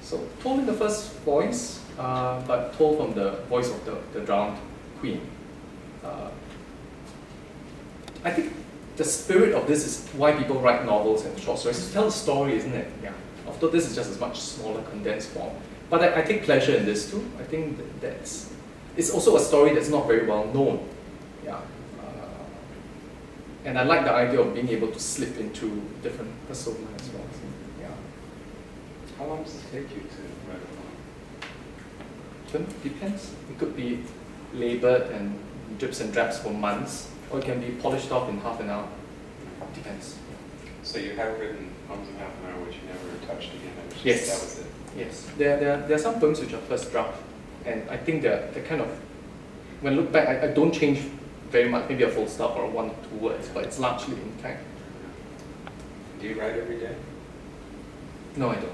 So told in the first voice, but told from the voice of the drowned queen. I think the spirit of this is why people write novels and short stories. To tell a story, isn't it? Yeah. Although this is just a much smaller, condensed form. But I take pleasure in this too. I think it's also a story that's not very well known. Yeah. And I like the idea of being able to slip into different personas as well. So, yeah. How long does it take you to write a novel? Depends. It could be labored and drips and drabs for months, or it can be polished off in half an hour. Depends. So you have written poems in half an hour which you never touched again? It was just, Yes. That was it? Yes. There are some poems which are first draft, and I think they're kind of, when I look back, I don't change very much, maybe a full stop or one or two words, but it's largely intact. Do you write every day? No, I don't.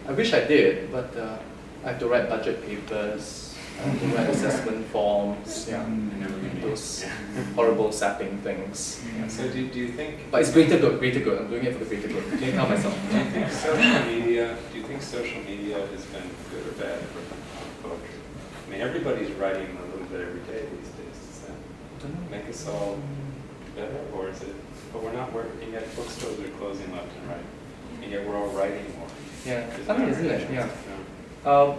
I wish I did, but I have to write budget papers, I have to write assessment forms, yeah, those horrible sapping things. Yeah. So do you think... But it's greater good, greater good. I'm doing it for the greater good. I can't tell myself. Do you think social media has been good or bad for poetry? I mean, everybody's writing a little bit every day these days. Does that make us all better, or is it? But we're not working yet. Bookstores are closing left and right, and yet we're all writing more. Yeah, funny, isn't it? Yeah.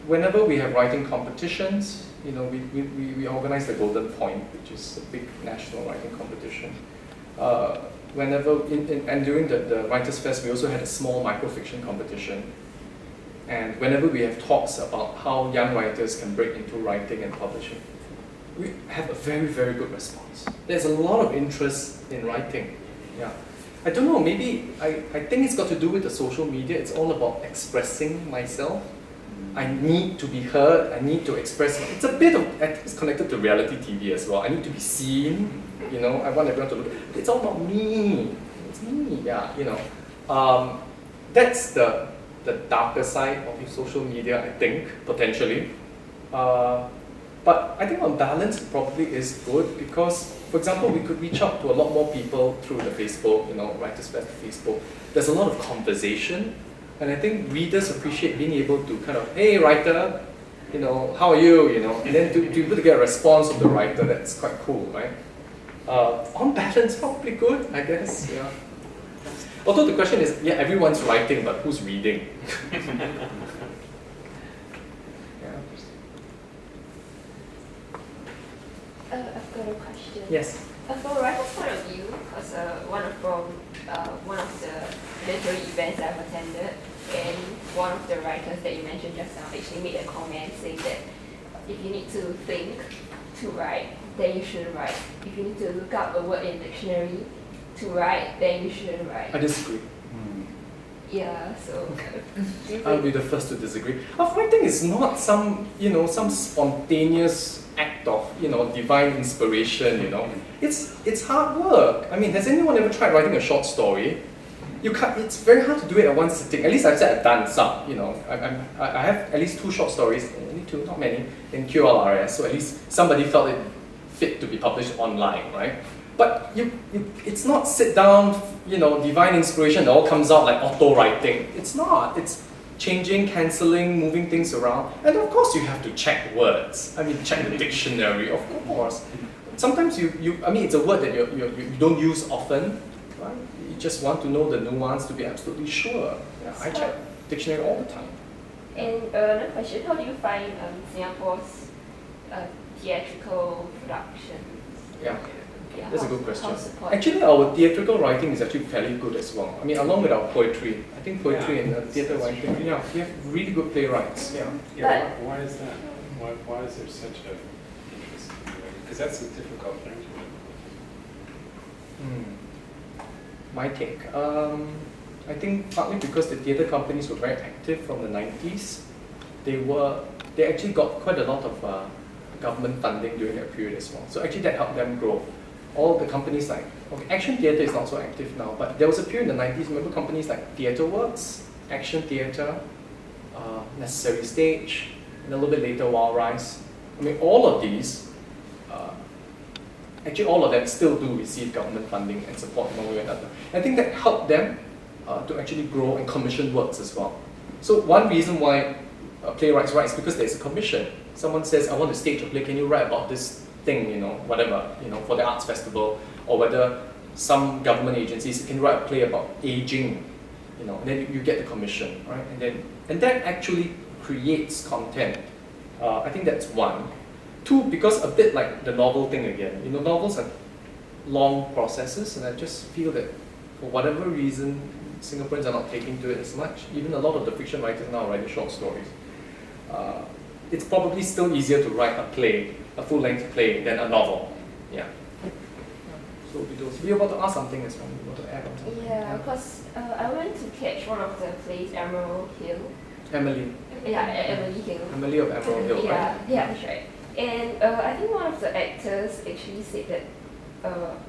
Whenever we have writing competitions, you know, we organize the Golden Point, which is a big national writing competition. And during the Writers' Fest, we also had a small microfiction competition. And whenever we have talks about how young writers can break into writing and publishing, we have a very, very good response. There's a lot of interest in writing. Yeah. I don't know, maybe I think it's got to do with the social media. It's all about expressing myself. I need to be heard, I need to express. It's a bit of, it's connected to reality TV as well. I need to be seen, you know, I want everyone to look. It's all about me. It's me, yeah, you know. That's the darker side of social media, I think, potentially. But I think on balance, it probably is good because, for example, we could reach out to a lot more people through the Facebook, you know, Writers' Fest Facebook. There's a lot of conversation. And I think readers appreciate being able to kind of, hey writer, you know, how are you, you know, and then to be able to get a response from the writer, that's quite cool, right? On balance, probably good, I guess, yeah. Although the question is, yeah, everyone's writing, but who's reading? I've got a question. Yes. From a writer's point of view, because one of the literary events I've attended, and one of the writers that you mentioned just now actually made a comment saying that if you need to think to write, then you should write. If you need to look up a word in the dictionary to write, then you should write. I disagree. Yeah, so I'll be the first to disagree. Writing is not some, you know, some spontaneous act of, you know, divine inspiration, you know. It's hard work. I mean, has anyone ever tried writing a short story? You can't, it's very hard to do it at one sitting. At least I've said I've done some, you know. I have at least 2 short stories, only 2, not many, in QLRS, so at least somebody felt it fit to be published online, right? But it's not sit down, you know, divine inspiration that all comes out like auto-writing. It's not. It's changing, cancelling, moving things around. And of course you have to check words. I mean, check the dictionary, of course. Sometimes I mean, it's a word that you don't use often, right? You just want to know the nuance to be absolutely sure. Yeah, I check dictionary all the time. And another question, how do you find Singapore's theatrical productions? Yeah. Yeah, that's a good question. support? Actually, our theatrical writing is actually fairly good as well. I mean, along with our poetry. I think poetry and theatre writing, yeah, we have really good playwrights. Yeah. Why is that? Why is there such a interest in writing? Because that's a difficult thing to do. My take. I think partly because the theatre companies were very active from the 90s. They actually got quite a lot of government funding during that period as well. So actually that helped them grow. All the companies like, okay, Action Theatre is not so active now, but there was a period in the 90s, remember companies like Theatre Works, Action Theatre, Necessary Stage, and a little bit later Wild Rise. I mean, all of these, actually all of them still do receive government funding and support in one way or another. I think that helped them to actually grow and commission works as well. So one reason why playwrights write is because there's a commission. Someone says, I want to stage a play, can you write about this thing, whatever, for the arts festival, or whether some government agencies can write a play about aging, and then you get the commission, right? And that actually creates content. I think that's one. Two, because a bit like the novel thing again, novels are long processes, and I just feel that for whatever reason, Singaporeans are not taking to it as much. Even a lot of the fiction writers now are writing short stories. It's probably still easier to write a play, a full-length play, than a novel. Yeah. So we're about to ask something as well. You want to add on something? Yeah, because I went to catch one of the plays, Emerald Hill. Emily. Yeah, Emily Hill. Emily of Emerald Hill, Yeah, right? yeah, that's right. And I think one of the actors actually said that,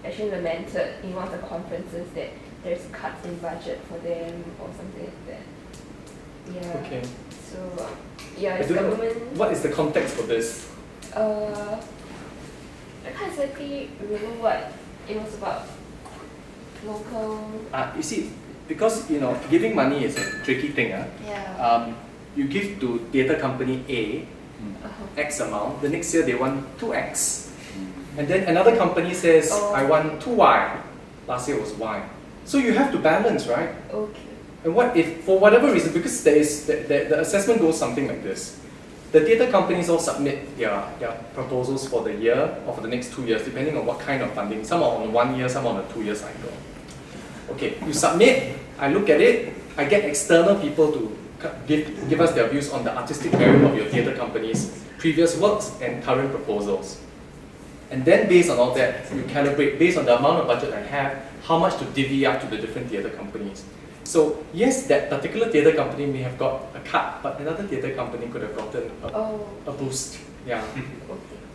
actually lamented in one of the conferences that there's cuts in budget for them or something like that. Yeah. Okay. So, yeah, it's I don't know, government. what is the context for this? I can't exactly remember what it was about. Local. You see, because giving money is a tricky thing. Yeah. You give to theatre company A Uh-huh. X amount, the next year they want 2X. And then another company says, I want 2Y. Last year was Y. So you have to balance, right? Okay. And what if, for whatever reason, because there is the assessment goes something like this. The theatre companies all submit their proposals for the year or for the next 2 years, depending on what kind of funding. Some are on 1 year, some are on a 2 year cycle. Okay, you submit, I look at it, I get external people to give us their views on the artistic merit of your theatre company's previous works and current proposals. And then based on all that, you calibrate, based on the amount of budget I have, how much to divvy up to the different theatre companies. So yes, that particular theatre company may have got a cut, but another theatre company could have gotten a boost. Yeah. Okay.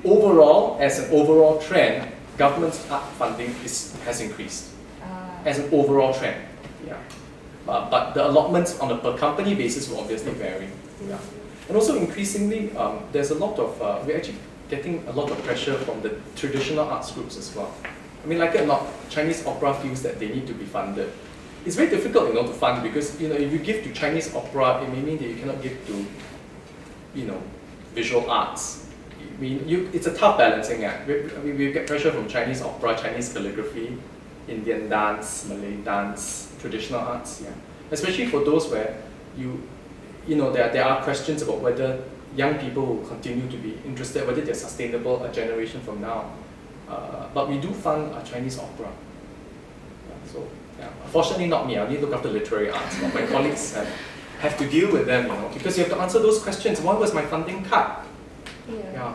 Overall, as an overall trend, government's art funding has increased. As an overall trend. Yeah. But the allotments on a per company basis will obviously vary. Yeah. And also increasingly, there's a lot of, we're actually getting a lot of pressure from the traditional arts groups as well. I mean, like it or not, Chinese opera feels that they need to be funded. It's very difficult, to fund because, if you give to Chinese opera, it may mean that you cannot give to, visual arts. I mean, it's a tough balancing act. We get pressure from Chinese opera, Chinese calligraphy, Indian dance, Malay dance, traditional arts, yeah. Especially for those where there are questions about whether young people will continue to be interested, whether they're sustainable a generation from now. But we do fund Chinese opera. Yeah, so, yeah. Unfortunately not me, I need to look after literary arts. But my colleagues have to deal with them, because you have to answer those questions. Why was my funding cut? Yeah.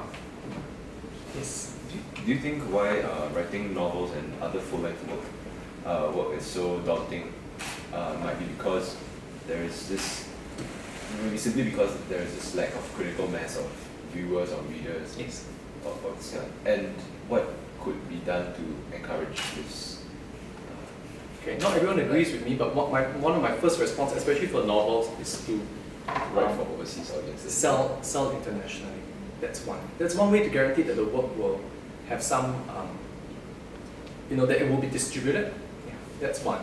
Yes. Do you think why writing novels and other full-length work is so daunting? Might be because there is this, maybe simply because there is this lack of critical mass of viewers or readers. Yes. And what could be done to encourage this? Okay, not everyone agrees with me, but one of my first response, especially for novels, is to Write for overseas audiences. sell internationally. That's one. That's one way to guarantee that the work will have some, that it will be distributed. Yeah, that's one.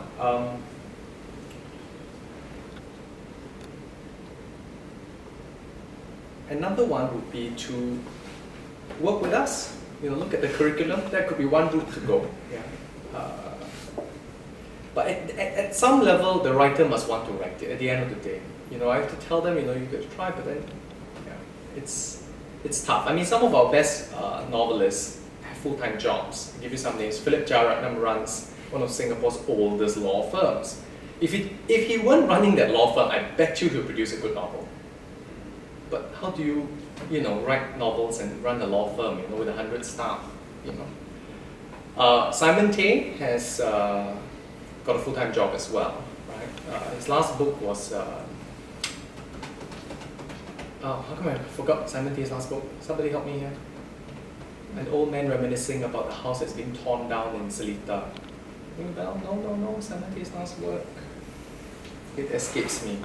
Another one would be to work with us. Look at the curriculum. That could be one route to go. Yeah. But at some level, the writer must want to write it. At the end of the day, I have to tell them, you got to try. But then, yeah, it's tough. I mean, some of our best novelists have full-time jobs. I'll give you some names. Philip Jeyaretnam runs one of Singapore's oldest law firms. If he weren't running that law firm, I bet you he'll produce a good novel. But how do you, write novels and run a law firm, with 100 staff, Simon Tay has got a full-time job as well, right? His last book was, how come I forgot Simon Tay's last book? Somebody help me here. An old man reminiscing about the house that's being torn down in Seletar. Ring a bell? No, Simon Tay's last work. It escapes me.